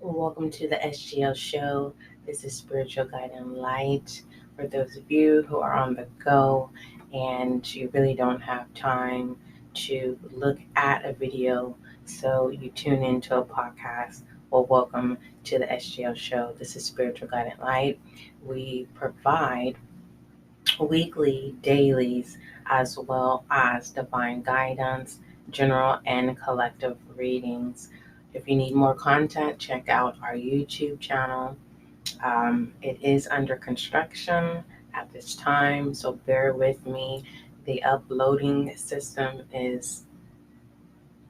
Welcome to the SGL show. This is Spiritual Guide and Light. For those of you who are on the go and you really don't have time to look at a video, so you tune into a podcast, well, welcome to the SGL show. This is Spiritual Guide and Light. We provide weekly dailies as well as divine guidance, general and collective readings. If you need more content, check out our YouTube channel. It is under construction at this time, so bear with me. The uploading system is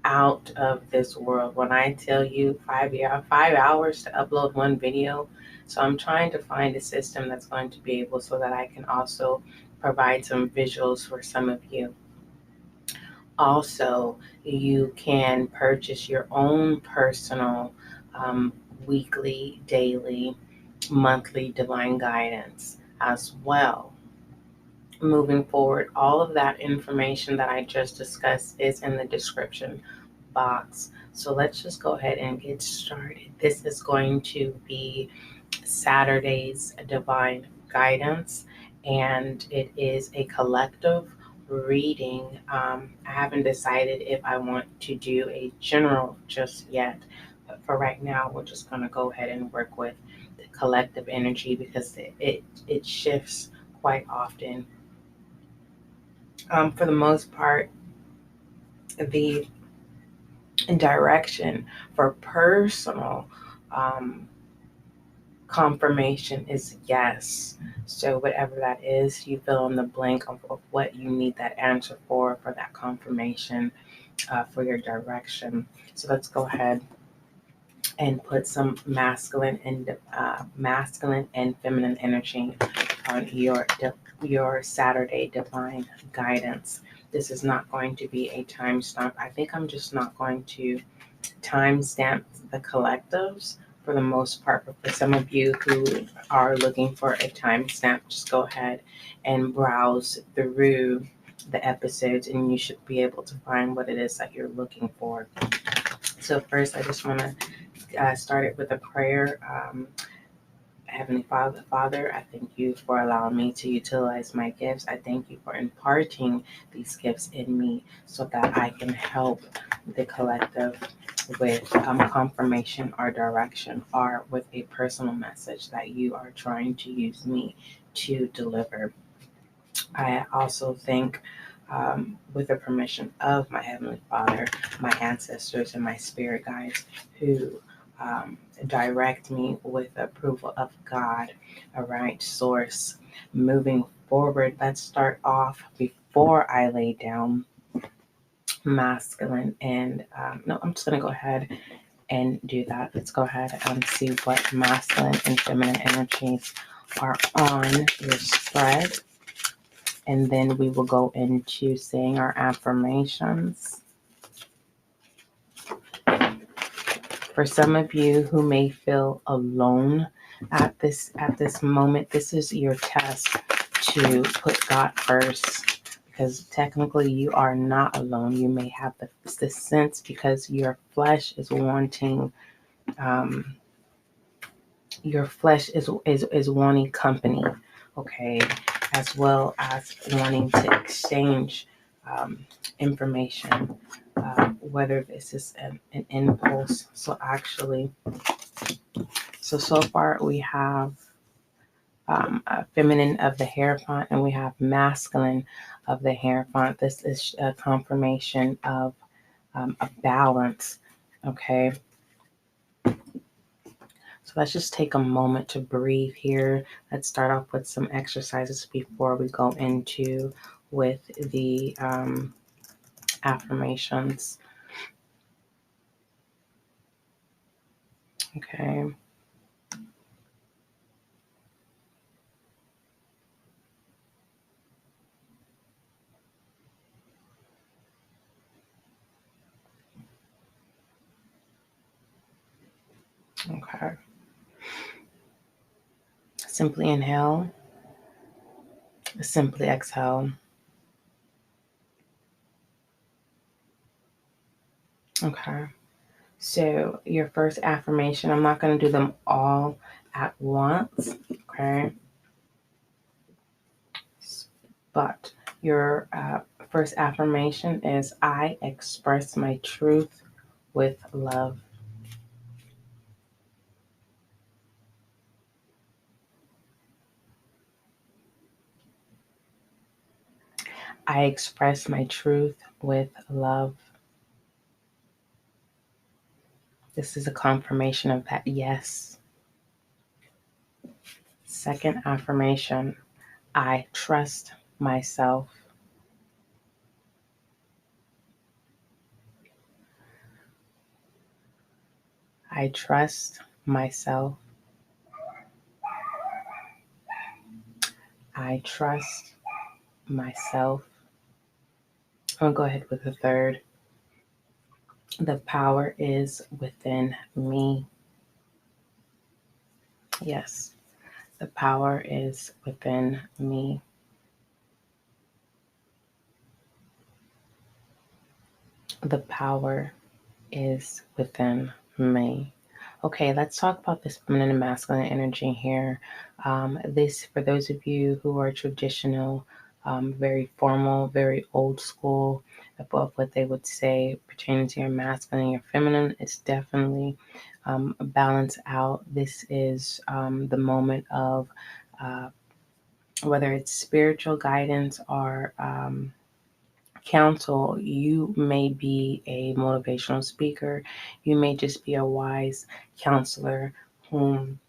out of this world. When I tell you 5 hours to upload one video, so I'm trying to find a system that's going to be able so that I can also provide some visuals for some of you. Also, you can purchase your own personal um, weekly, daily, monthly divine guidance as well. Moving forward, all of that information that I just discussed is in the description box. So let's just go ahead and get started. This is going to be Saturday's divine guidance, and it is a collective reading. I haven't decided if I want to do a general just yet, but for right now, we're just going to go ahead and work with the collective energy because it shifts quite often. For the most part, the direction for personal um, confirmation is yes. So, whatever that is, you fill in the blank of what you need that answer for that confirmation, for your direction. So, let's go ahead and put some masculine and feminine energy on your Saturday divine guidance. This is not going to be a timestamp. I think I'm just not going to timestamp the collectives for the most part. But for some of you who are looking for a timestamp, just go ahead and browse through the episodes, and you should be able to find what it is that you're looking for. So first, I just want to start it with a prayer. Heavenly Father, I thank you for allowing me to utilize my gifts. I thank you for imparting these gifts in me so that I can help the collective with confirmation or direction or with a personal message that you are trying to use me to deliver. I also thank, with the permission of my Heavenly Father, my ancestors, and my spirit guides who direct me with the approval of God, a right source. Moving forward, let's start off before I lay down masculine and no, I'm just going to go ahead and do that. Let's go ahead and see what masculine and feminine energies are on your spread, and then we will go into saying our affirmations. For some of you who may feel alone at this moment, this is your test to put God first, because technically you are not alone. You may have the sense because um, your flesh is wanting company, okay, as well as wanting to exchange information, whether this is an impulse. So far we have feminine of the Hierophant, and we have masculine of the Hierophant. This is a confirmation of a balance, okay. So let's just take a moment to breathe here. Let's start off with some exercises before we go into with the affirmations. Okay. Okay. Simply inhale. Simply exhale. Okay. So your first affirmation, I'm not going to do them all at once, okay? But your first affirmation is I express my truth with love. I express my truth with love. This is a confirmation of that yes. Second affirmation, I trust myself. I trust myself. I trust myself. I'm going to go ahead with the third. The power is within me. Yes, the power is within me. The power is within me. Okay, let's talk about this feminine and masculine energy here. This, for those of you who are traditional, very formal, very old school, above what they would say pertaining to your masculine and your feminine, it's definitely balance out. This is the moment of whether it's spiritual guidance or counsel. You may be a motivational speaker. You may just be a wise counselor whom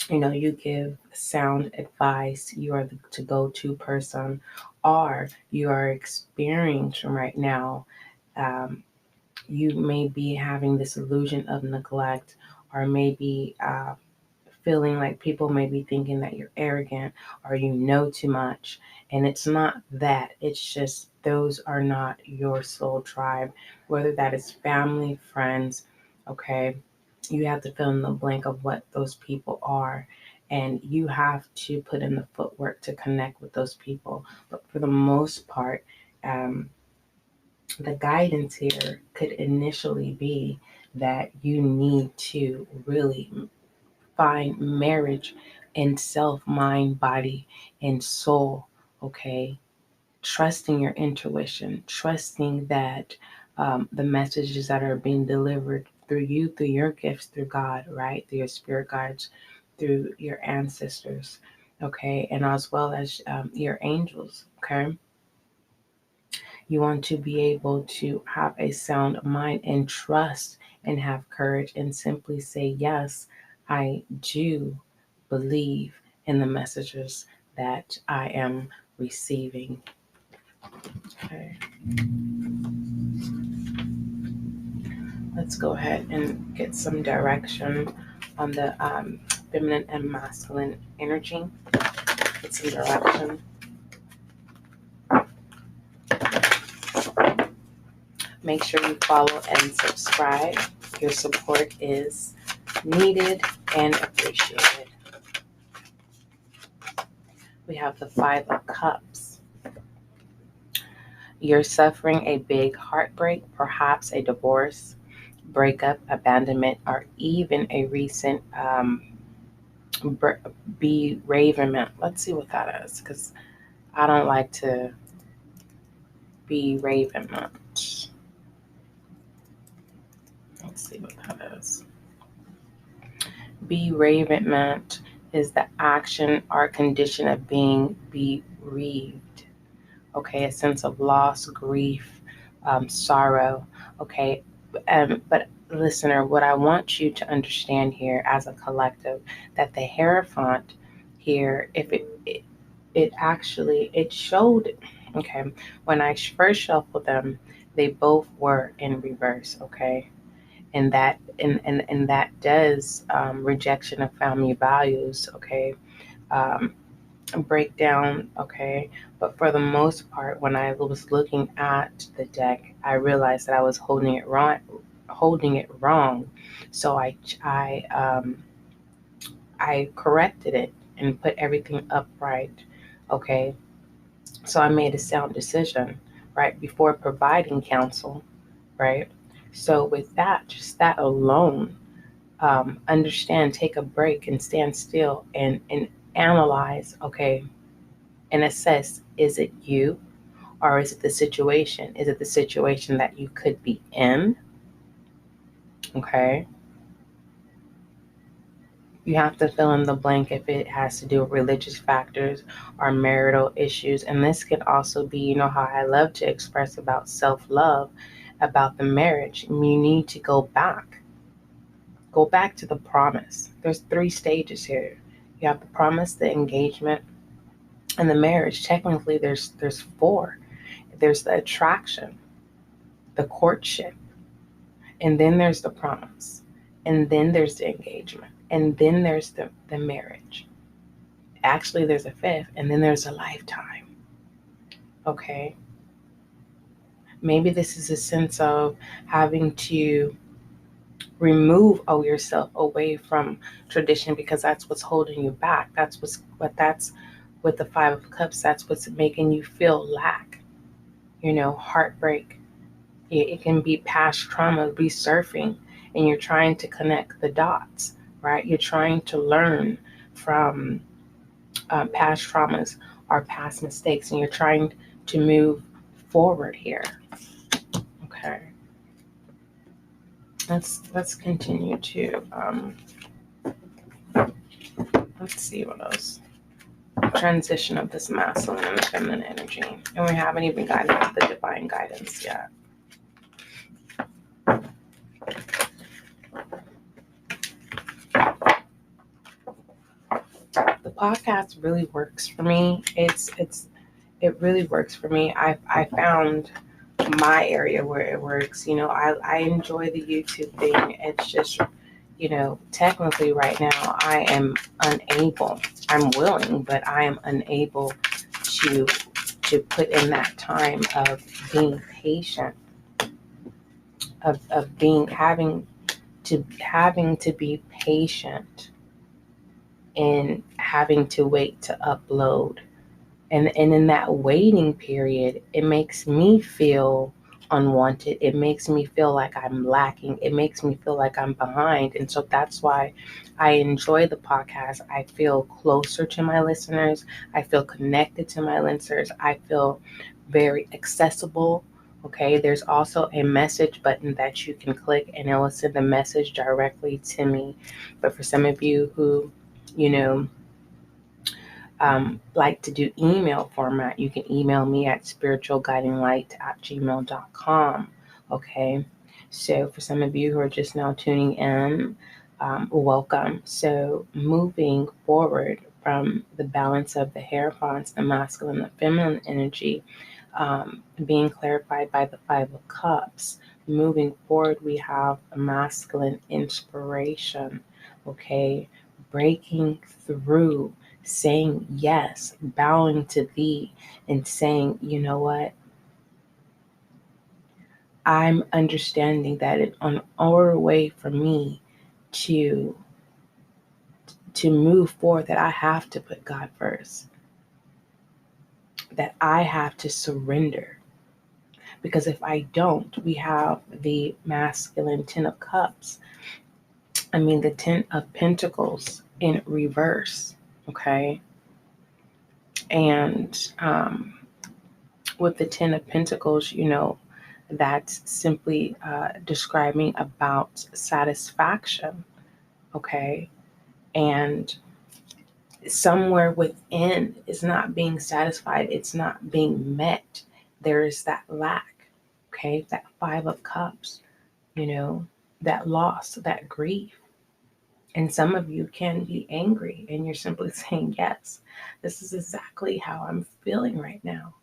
you give sound advice. You are the to go to person, or you are experiencing right now. Um, you may be having this illusion of neglect, or maybe feeling like people may be thinking that you're arrogant or you know too much. And it's not that, it's just those are not your soul tribe, whether that is family, friends, okay? You have to fill in the blank of what those people are. And you have to put in the footwork to connect with those people. But for the most part, um, the guidance here could initially be that you need to really find marriage in self, mind, body, and soul. Okay. Trusting your intuition, trusting that the messages that are being delivered through you, through your gifts, through God, right? Through your spirit guides, through your ancestors. Okay. And as well as your angels. Okay. You want to be able to have a sound mind and trust and have courage and simply say, yes, I do believe in the messages that I am receiving. Okay, let's go ahead and get some direction on the feminine and masculine energy. Get some direction. Make sure you follow and subscribe. Your support is needed and appreciated. We have the Five of Cups. You're suffering a big heartbreak, perhaps a divorce, breakup, abandonment, or even a recent bereavement. Let's see what that is, because I don't like to bereavement. Let's see what that is. Bereavement is the action or condition of being bereaved. Okay, a sense of loss, grief, sorrow. Okay, but listener, what I want you to understand here as a collective, that the Hierophant here, if it actually it showed. Okay, when I first shuffled them, they both were in reverse. Okay, and that does rejection of family values. Okay. Um, Breakdown, okay? But for the most part, when I was looking at the deck, I realized that I was holding it wrong. So I corrected it and put everything upright, okay? So I made a sound decision, right, before providing counsel, right? So with that, just that alone, understand, take a break and stand still and analyze, okay, and assess, is it you or is it the situation? Is it the situation that you could be in? Okay. You have to fill in the blank if it has to do with religious factors or marital issues. And this can also be, how I love to express about self love, about the marriage. You need to go back. Go back to the promise. There's 3 stages here. You have the promise, the engagement, and the marriage. Technically, there's 4. There's the attraction, the courtship, and then there's the promise, and then there's the engagement, and then there's the marriage. Actually, there's a 5th, and then there's a lifetime. Okay. Maybe this is a sense of having to remove yourself away from tradition because that's what's holding you back. That's with the 5 of Cups. That's what's making you feel lack. Heartbreak. It can be past trauma resurfing, and you're trying to connect the dots, right? You're trying to learn from past traumas or past mistakes, and you're trying to move forward here. Okay. Let's continue to let's see what else. Transition of this masculine and feminine energy, and we haven't even gotten to the divine guidance yet. The podcast really works for me. It really works for me. I found my area where it works. I enjoy the YouTube thing. It's just, technically right now I am unable. I'm willing, but I am unable to put in that time of being patient, of being having to be patient and having to wait to upload. And in that waiting period, it makes me feel unwanted. It makes me feel like I'm lacking. It makes me feel like I'm behind. And so that's why I enjoy the podcast. I feel closer to my listeners. I feel connected to my listeners. I feel very accessible. Okay, there's also a message button that you can click and it will send a message directly to me. But for some of you who, like to do email format, you can email me at spiritualguidinglight@gmail.com. Okay. So for some of you who are just now tuning in, welcome. So moving forward from the balance of the Hierophants, the masculine, the feminine energy, being clarified by the 5 of Cups. Moving forward, we have a masculine inspiration. Okay. Breaking through, saying yes, bowing to thee, and saying, you know what? I'm understanding that in order way for me to move forward, that I have to put God first, that I have to surrender. Because if I don't, we have the masculine 10 of Cups. The 10 of Pentacles in reverse. Okay. And with the 10 of Pentacles, that's simply describing about satisfaction. Okay. And somewhere within is not being satisfied. It's not being met. There is that lack. Okay. That 5 of Cups, that loss, that grief. And some of you can be angry and you're simply saying, yes, this is exactly how I'm feeling right now.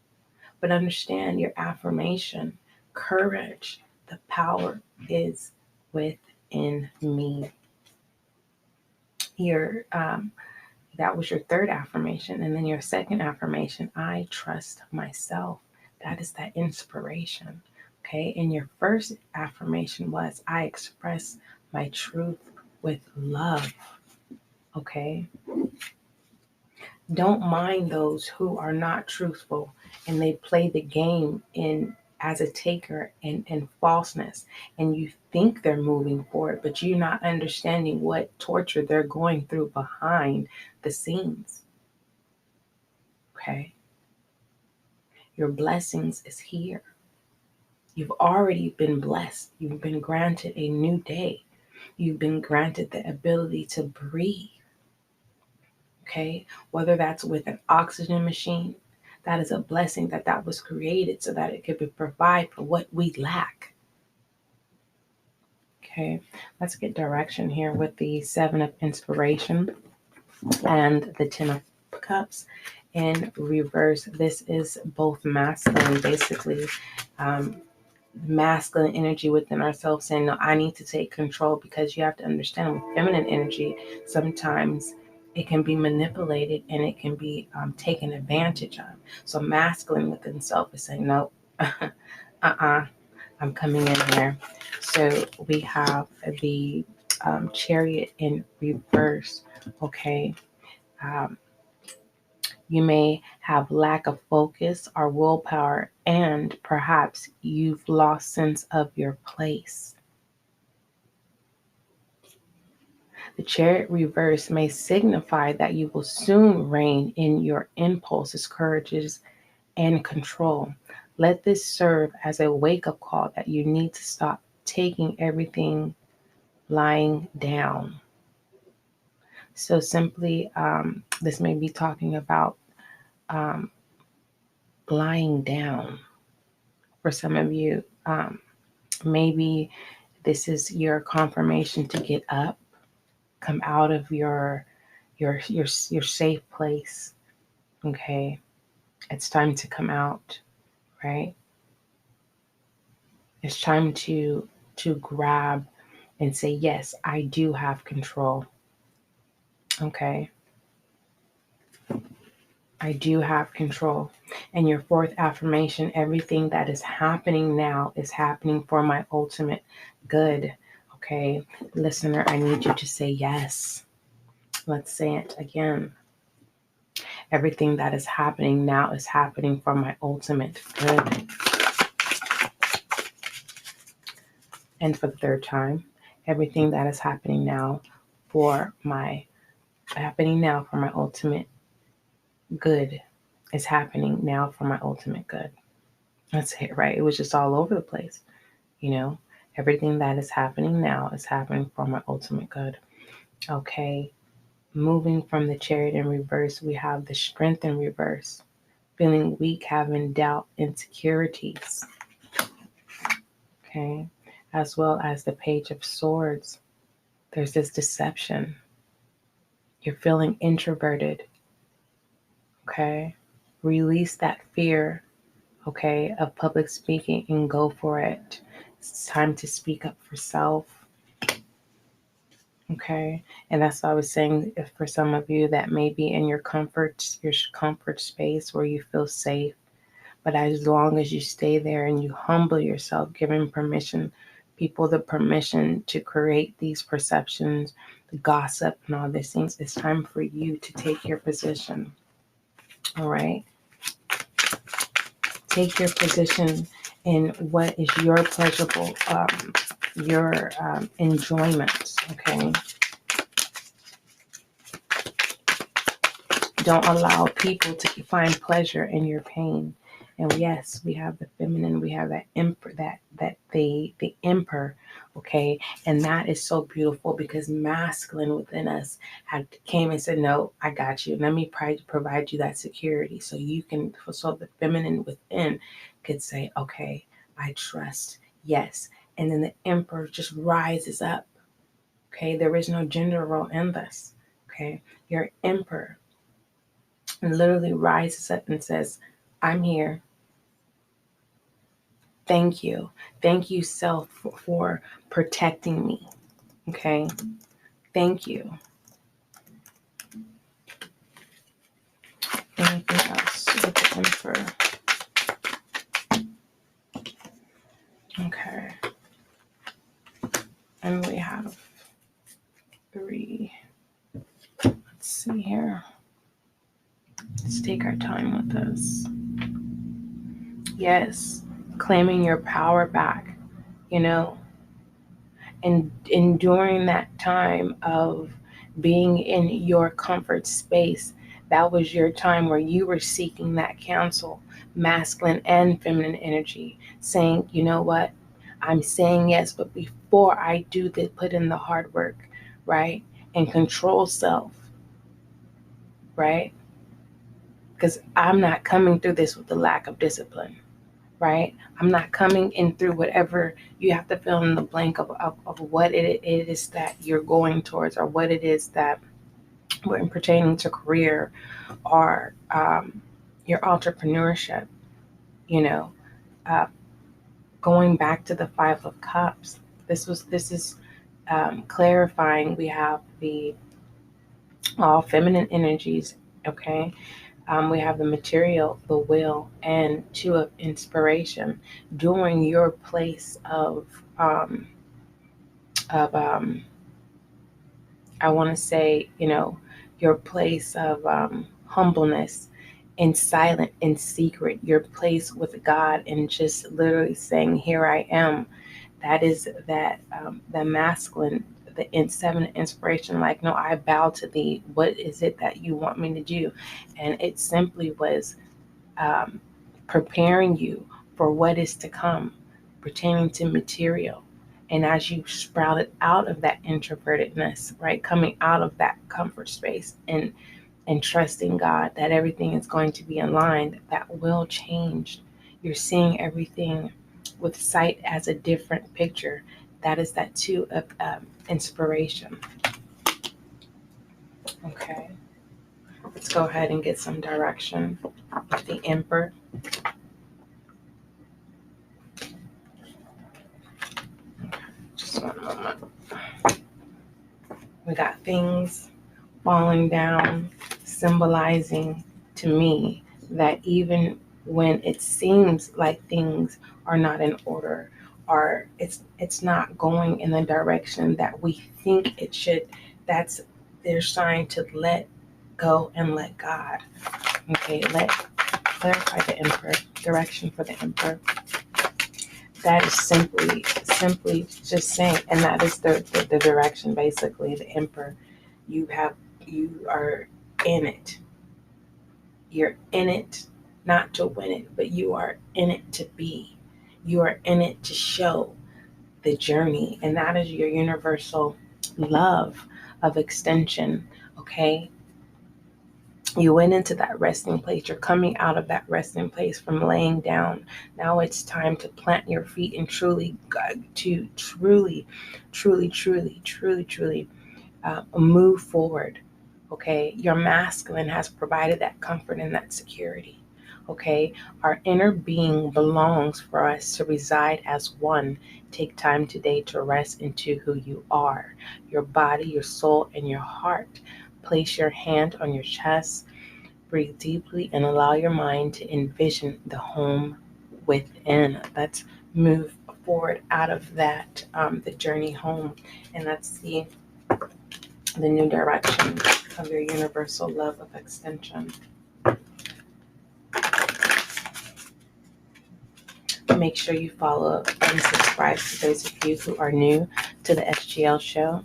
But understand your affirmation, courage, the power is within me. That was your 3rd affirmation. And then your 2nd affirmation, I trust myself. That is that inspiration. Okay. And your 1st affirmation was, I express my truth with love. Okay. Don't mind those who are not truthful and they play the game in as a taker and falseness, and you think they're moving forward, but you're not understanding what torture they're going through behind the scenes. Okay? Your blessings is here. You've already been blessed. You've been granted a new day. You've been granted the ability to breathe. Okay? Whether that's with an oxygen machine, that is a blessing that was created so that it could provide for what we lack. Okay, let's get direction here with the Seven of Inspiration and the Ten of Cups in reverse. This is both masculine, basically, masculine energy within ourselves saying, no, I need to take control, because you have to understand with feminine energy, sometimes it can be manipulated and it can be taken advantage of. So masculine within self is saying, no, I'm coming in here. So we have the Chariot in reverse. Okay. You may have lack of focus or willpower, and perhaps you've lost sense of your place. The Chariot reverse may signify that you will soon reign in your impulses, courages, and control. Let this serve as a wake-up call that you need to stop taking everything lying down. So simply, this may be talking about lying down. For some of you, maybe this is your confirmation to get up, come out of your safe place. Okay, it's time to come out, right? It's time to grab and say, yes, I do have control. Okay, I do have control. And your fourth affirmation, everything that is happening now is happening for my ultimate good. Okay, listener, I need you to say yes. Let's say it again. Everything that is happening now is happening for my ultimate good. And for the third time, everything that is happening now for my ultimate good is happening now for my ultimate good. Let's say it right. It was just all over the place. Everything that is happening now is happening for my ultimate good. Okay. Moving from the Chariot in reverse, we have the Strength in reverse. Feeling weak, having doubt, insecurities. Okay. As well as the Page of Swords. There's this deception. You're feeling introverted. Okay. Release that fear, okay, of public speaking and go for it. It's time to speak up for self. Okay. And that's what I was saying. If for some of you that may be in your comfort space where you feel safe, but as long as you stay there and you humble yourself, giving people the permission to create these perceptions, the gossip and all these things, it's time for you to take your position. All right. Take your position in what is your pleasurable, your enjoyment, okay? Don't allow people to find pleasure in your pain. And yes, we have the feminine, we have that emperor, the emperor, okay? And that is so beautiful because masculine within us came and said, no, I got you. Let me provide you that security so the feminine within could say, okay, I trust, yes. And then the emperor just rises up, okay? There is no gender role in this, okay? Your emperor and literally rises up and says, I'm here. Thank you. Thank you, self, for protecting me. Okay? Thank you. Anything else with the emperor? Okay. And we have 3. Let's see here. Let's take our time with this. Yes. claiming your power back, you know, and during that time of being in your comfort space, that was your time where you were seeking that counsel, masculine and feminine energy, saying, you know what, I'm saying yes, but before I do this, put in the hard work, right? And control self, right? Because I'm not coming through this with the lack of discipline, right? I'm not coming in through whatever you have to fill in the blank of what it is that you're going towards, or what it is that, when pertaining to career or your entrepreneurship, you know, uh, going back to the Five of Cups. This is clarifying. We have the all feminine energies, okay? We have the material, the will, and two of inspiration during your place um, of I want to say, you know, your place of humbleness in silent, in secret, your place with God, and just literally saying, "Here I am." That is that the masculine, the seven inspiration. Like, no, I bow to thee. What is it that you want me to do? And it simply was um, preparing you for what is to come pertaining to material. And as you sprouted out of that introvertedness, right, coming out of that comfort space and trusting God that everything is going to be aligned, that will change. You're seeing everything with sight as a different picture. That is that two of inspiration. Okay, let's go ahead and get some direction with the Emperor. Just one moment. We got things falling down, symbolizing to me that even when it seems like things are not in order, or it's not going in the direction that we think it should, that's their sign to let go and let God. Okay, let clarify the Emperor, direction for the Emperor. That is simply just saying, and that is the direction, basically, the Emperor. You have, you are in it. You're in it not to win it, but you are in it to be. You are in it to show the journey, and that is your universal love of extension. Okay, you went into that resting place. You're coming out of that resting place from laying down. Now it's time to plant your feet and truly move forward. Okay, your masculine has provided that comfort and that security. Okay, our inner being belongs for us to reside as one. Take time today to rest into who you are, your body, your soul, and your heart. Place your hand on your chest, breathe deeply, and allow your mind to envision the home within. Let's move forward out of that, the journey home, and let's see the new direction of your universal love of extension. Make sure you follow and subscribe to those of you who are new to the SGL show.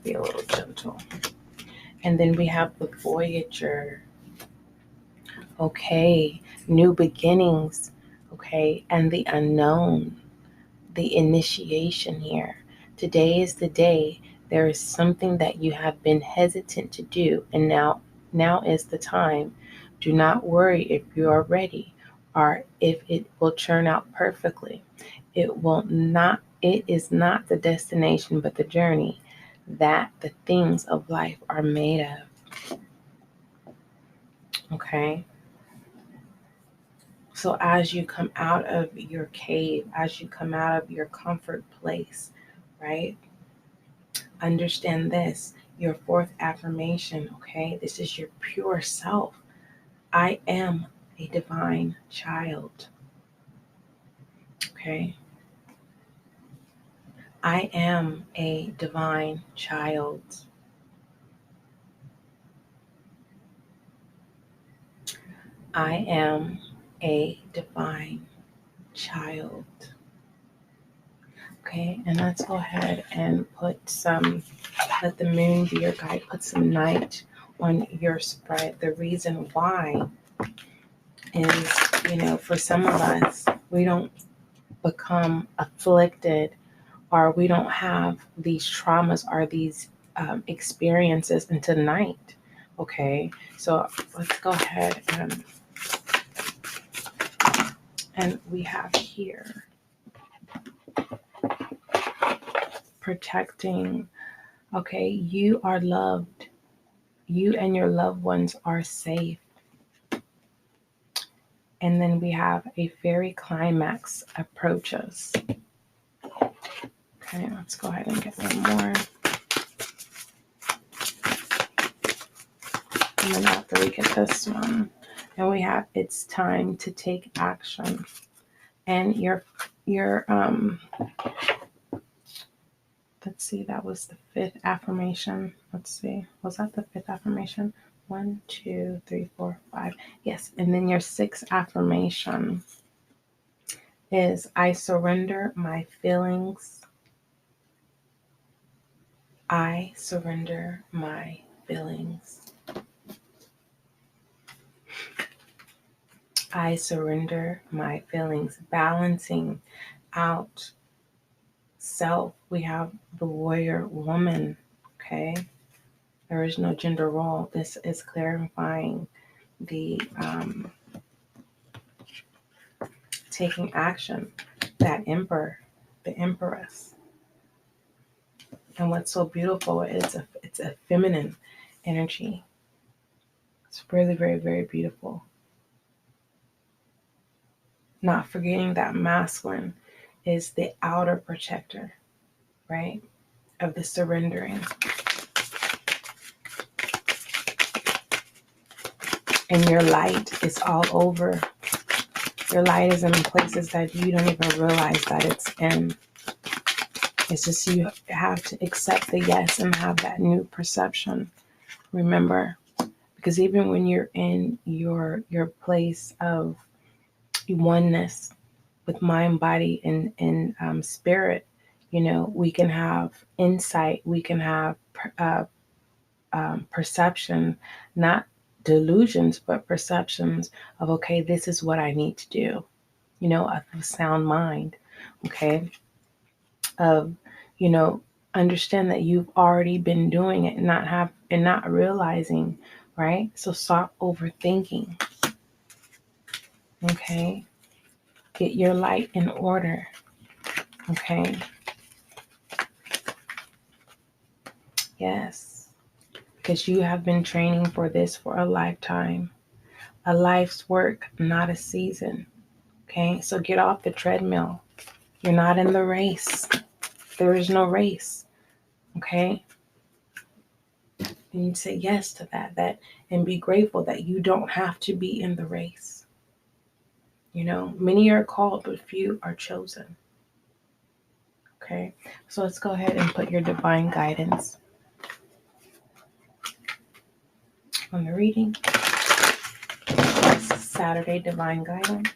Be a little gentle. And then we have the Voyager. Okay, new beginnings. Okay, and the unknown, the initiation here. Today is the day. There is something that you have been hesitant to do, and now is the time. Do not worry if you are ready or if it will turn out perfectly. It is not the destination but the journey that the things of life are made of. Okay? So as you come out of your cave, as you come out of your comfort place, right? Understand this, your fourth affirmation, okay? This is your pure self. I am a divine child, okay? I am a divine child. I am a divine child. Okay, and let's go ahead and let the moon be your guide. Put some night on your spread. The reason why is, for some of us, we don't become afflicted, or we don't have these traumas or these experiences until night. Okay, so let's go ahead and we have here protecting. Okay, you are loved. You and your loved ones are safe. And then we have a fairy climax approaches. Okay, let's go ahead and get one more. And then after we get this one, and we have it's time to take action. And your let's see, that was the fifth affirmation. Let's see, was that the fifth affirmation? 1, 2, 3, 4, 5. Yes, and then your sixth affirmation is I surrender my feelings. I surrender my feelings. I surrender my feelings. Balancing out self. We have the warrior woman. Okay. There is no gender role. This is clarifying the taking action. That emperor, the empress. And what's so beautiful is it's a feminine energy. It's really, very, very beautiful. Not forgetting that masculine is the outer protector, right? Of the surrendering. And your light is all over. Your light is in places that you don't even realize that it's in. It's just you have to accept the yes and have that new perception. Remember, because even when you're in your place of oneness with mind, body, and spirit, we can have insight, we can have perception, not delusions, but perceptions of, okay, this is what I need to do, a sound mind, okay, of, understand that you've already been doing it and not realizing, right? So stop overthinking, okay? Get your light in order, okay? Yes, because you have been training for this for a lifetime, a life's work, not a season, okay? So get off the treadmill. You're not in the race. There is no race, okay? And you say yes to that, and be grateful that you don't have to be in the race. Many are called, but few are chosen. Okay, so let's go ahead and put your divine guidance on the reading. Saturday divine guidance.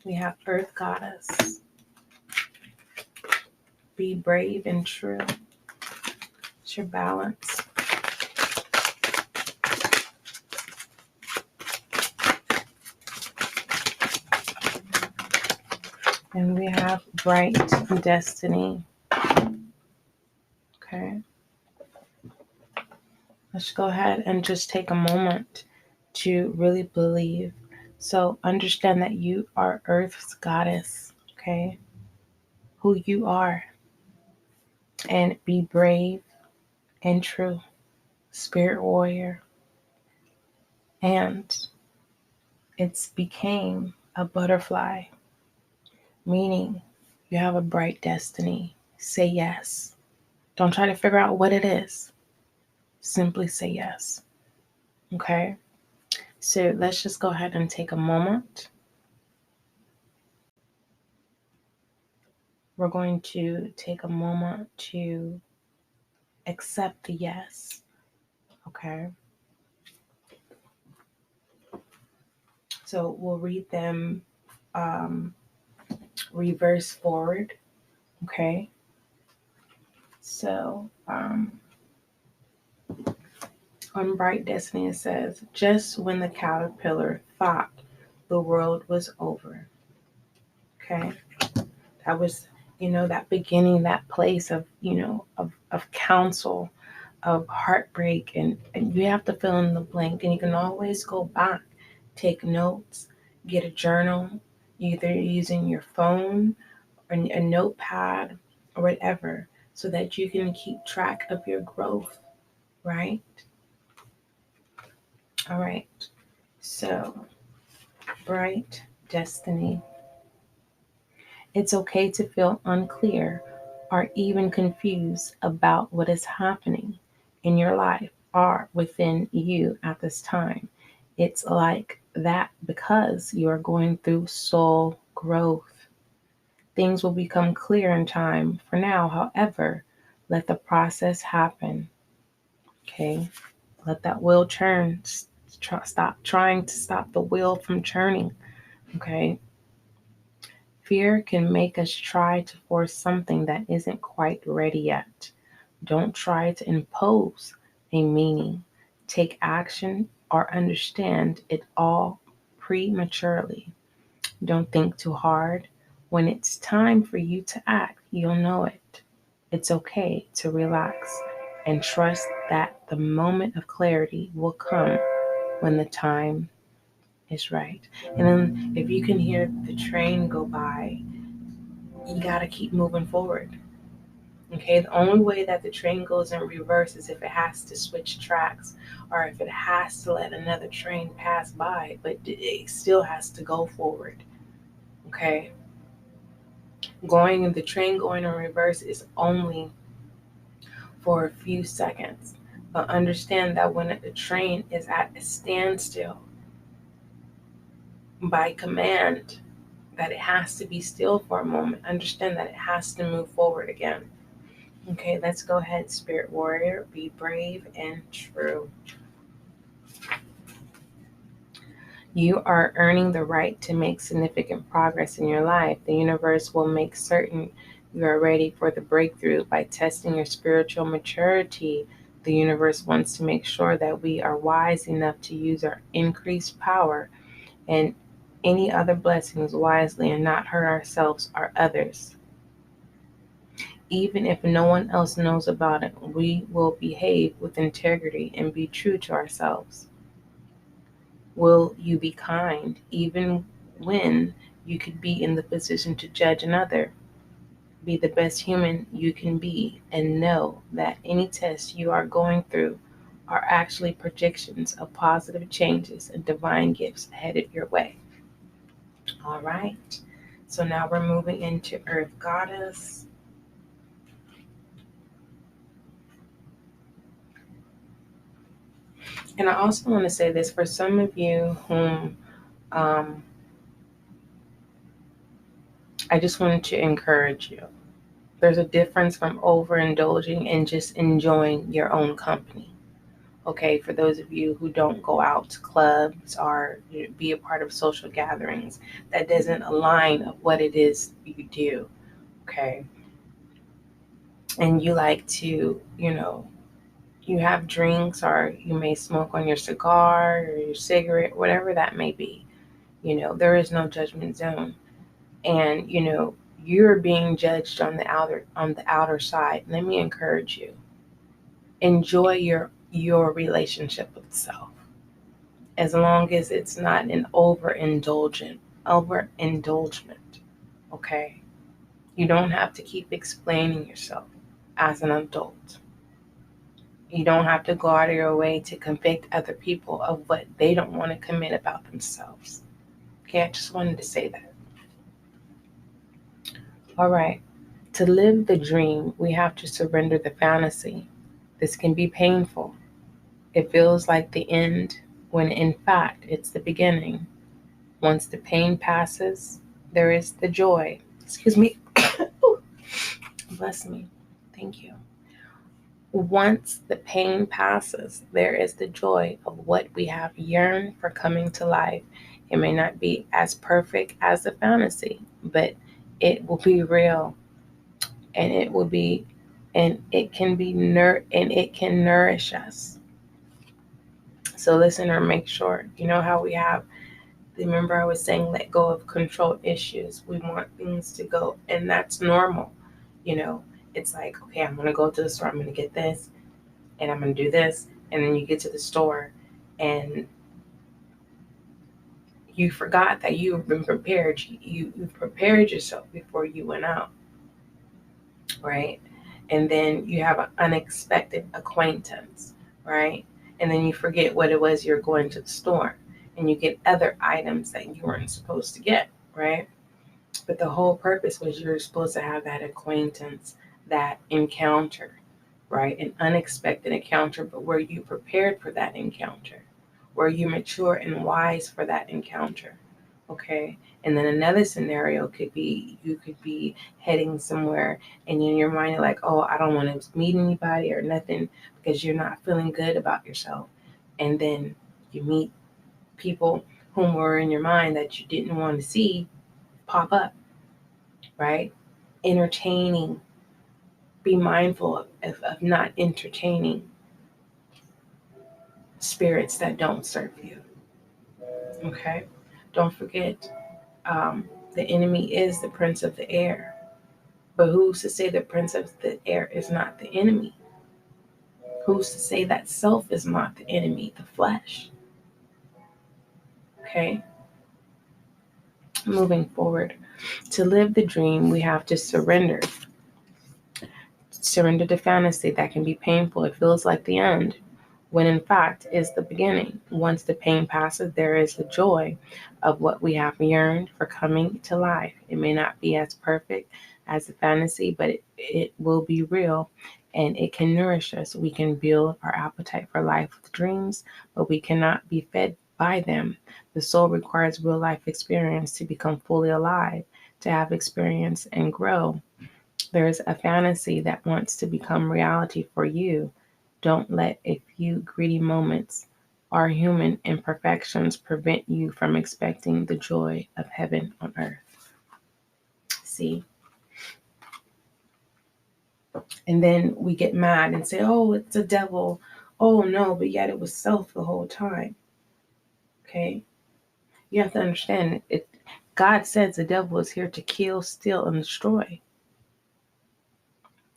We have Earth Goddess. Be brave and true. It's your balance. And we have Bright Destiny. Okay. Let's go ahead and just take a moment to really believe. So understand that you are Earth's goddess, okay? Who you are. And be brave and true. Spirit warrior. And it's became a butterfly, meaning you have a bright destiny. Say yes. Don't try to figure out what it is. Simply say yes. Okay? So let's just go ahead and take a moment. We're going to take a moment to accept the yes. Okay. So we'll read them reverse forward. Okay. So on Bright Destiny, it says, just when the caterpillar thought the world was over. Okay. That was, that beginning, that place of, of counsel, of heartbreak, and you have to fill in the blank. And you can always go back, take notes, get a journal, either using your phone or a notepad or whatever, so that you can keep track of your growth, right? All right. So, Bright Destiny. It's okay to feel unclear or even confused about what is happening in your life or within you at this time. It's like that because you are going through soul growth. Things will become clear in time. For now, however, let the process happen. Okay? Let that wheel churn. Stop trying to stop the wheel from churning. Okay? Fear can make us try to force something that isn't quite ready yet. Don't try to impose a meaning, take action, or understand it all prematurely. Don't think too hard. When it's time for you to act, you'll know it. It's okay to relax and trust that the moment of clarity will come when the time is right. And then if you can hear the train go by, you got to keep moving forward. Okay, the only way that the train goes in reverse is if it has to switch tracks or if it has to let another train pass by, but it still has to go forward. Okay, the train going in reverse is only for a few seconds, but understand that when the train is at a standstill by command, that it has to be still for a moment. Understand that it has to move forward again. Okay, let's go ahead, Spirit Warrior. Be brave and true. You are earning the right to make significant progress in your life. The universe will make certain you are ready for the breakthrough by testing your spiritual maturity. The universe wants to make sure that we are wise enough to use our increased power and any other blessings wisely and not hurt ourselves or others. Even if no one else knows about it, we will behave with integrity and be true to ourselves. Will you be kind even when you could be in the position to judge another? Be the best human you can be and know that any tests you are going through are actually projections of positive changes and divine gifts headed your way. All right. So now we're moving into Earth Goddess. And I also want to say this for some of you whom um, I just wanted to encourage you. There's a difference from overindulging and just enjoying your own company. Okay, for those of you who don't go out to clubs or be a part of social gatherings, that doesn't align of what it is you do. Okay, and you like to, you have drinks or you may smoke on your cigar or your cigarette, whatever that may be. There is no judgment zone, and you're being judged on the outer side. Let me encourage you. Enjoy your relationship with self, as long as it's not an overindulgent. Okay? You don't have to keep explaining yourself as an adult. You don't have to go out of your way to convict other people of what they don't want to commit about themselves. Okay, I just wanted to say that. All right. To live the dream, we have to surrender the fantasy. This can be painful. It feels like the end when in fact it's the beginning. Once the pain passes, there is the joy. Excuse me. Bless me. Thank you. Once the pain passes, there is the joy of what we have yearned for coming to life. It may not be as perfect as a fantasy, but it will be real, and it will be, and it can be and it can nourish us. So, listener, make sure you know how we have. Remember, I was saying let go of control issues. We want things to go, and that's normal. You know, it's like, okay, I'm gonna go to the store. I'm gonna get this, and I'm gonna do this, and then you get to the store, and you forgot that you've been prepared. You prepared yourself before you went out, right? And then you have an unexpected acquaintance, right? And then you forget what it was you're going to the store, and you get other items that you weren't supposed to get, right? But the whole purpose was you're supposed to have that acquaintance, that encounter, right? An unexpected encounter, but were you prepared for that encounter? Were you mature and wise for that encounter? Okay. And then another scenario could be you could be heading somewhere and in your mind you're like, oh, I don't want to meet anybody or nothing because you're not feeling good about yourself. And then you meet people whom were in your mind that you didn't want to see pop up, right? Entertaining. Be mindful of not entertaining spirits that don't serve you. Okay? Don't forget, the enemy is the prince of the air. But who's to say the prince of the air is not the enemy? Who's to say that self is not the enemy, the flesh? Okay? Moving forward. To live the dream, we have to surrender. Surrender to fantasy. That can be painful. It feels like the end, when in fact is the beginning. Once the pain passes, there is the joy of what we have yearned for coming to life. It may not be as perfect as a fantasy, but it will be real, and it can nourish us. We can build our appetite for life with dreams, but we cannot be fed by them. The soul requires real life experience to become fully alive, to have experience and grow. There's a fantasy that wants to become reality for you. Don't let a few greedy moments or human imperfections prevent you from expecting the joy of heaven on earth. See? And then we get mad and say, oh, it's a devil. Oh, no, but yet it was self the whole time. Okay? You have to understand it. God says the devil is here to kill, steal, and destroy.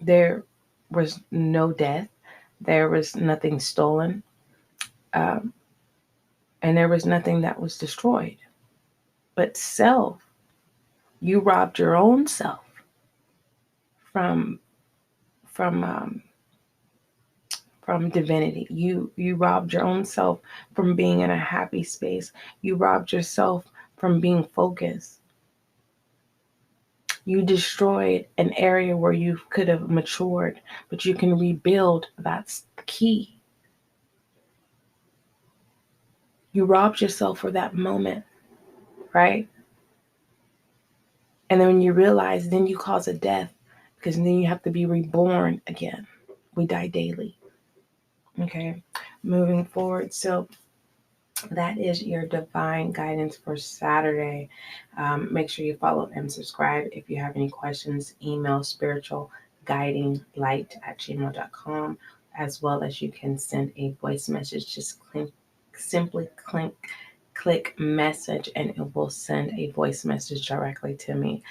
There was no death. There was nothing stolen. Um, and there was nothing that was destroyed. But self, you robbed your own self from from um, from divinity. You robbed your own self from being in a happy space. You robbed yourself from being focused. You destroyed an area where you could have matured, but you can rebuild. That's the key. You robbed yourself for that moment, right? And then when you realize, then you cause a death because then you have to be reborn again. We die daily. Okay, moving forward. So that is your divine guidance for Saturday. Make sure you follow and subscribe. If you have any questions, email spiritualguidinglight@gmail.com, as well as you can send a voice message. Just simply click message, and it will send a voice message directly to me.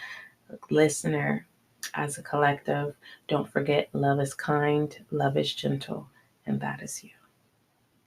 Listener, as a collective, don't forget, love is kind, love is gentle, and that is you.